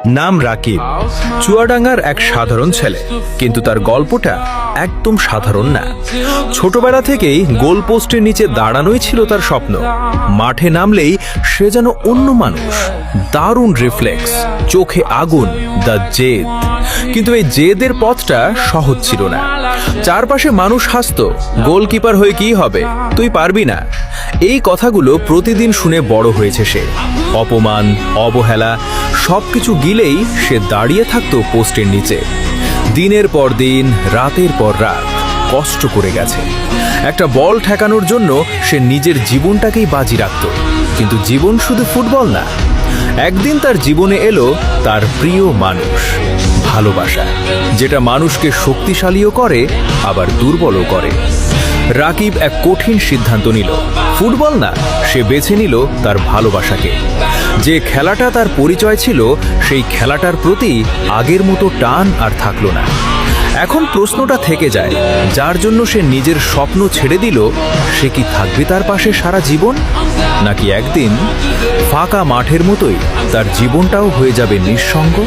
নাম রাকিব, চুয়াডাঙ্গার এক সাধারণ ছেলে, কিন্তু তার গল্পটা একদম সাধারণ না। ছোটবেলা থেকেই গোলপোস্টের নিচে দাঁড়ানোই ছিল তার স্বপ্ন। মাঠে নামলেই সে যেন অন্য মানুষ, দারুণ রিফ্লেক্স, চোখে আগুন, দ্য জেদ। কিন্তু এই জেদের পথটা সহজ ছিল না। চারপাশে মানুষ হাসতো, গোলকিপার হয়ে কি হবে, তুই পারবি না। এই কথাগুলো প্রতিদিন শুনে বড় হয়েছে সে। অপমান, অবহেলা সবকিছু গিলেই সে দাঁড়িয়ে থাকতো পোস্টের নিচে। দিনের পর দিন, রাতের পর রাত কষ্ট করে গেছে। একটা বল ঠেকানোর জন্য সে নিজের জীবনটাকেই বাজি রাখত। কিন্তু জীবন শুধু ফুটবল না। একদিন তার জীবনে এলো তার প্রিয় মানুষ, ভালোবাসা, যেটা মানুষকে শক্তিশালীও করে আবার দুর্বলও করে। রাকিব এক কঠিন সিদ্ধান্ত নিল। ফুটবল না, সে বেছে নিল তার ভালোবাসাকে। যে খেলাটা তার পরিচয় ছিল, সেই খেলাটার প্রতি আগের মতো টান আর থাকলো না। এখন প্রশ্নটা থেকে যায়, যার জন্য সে নিজের স্বপ্ন ছেড়ে দিল, সে কি থাকবে তার পাশে সারা জীবন? নাকি একদিন ফাঁকা মাঠের মতোই তার জীবনটাও হয়ে যাবে নিঃসঙ্গ?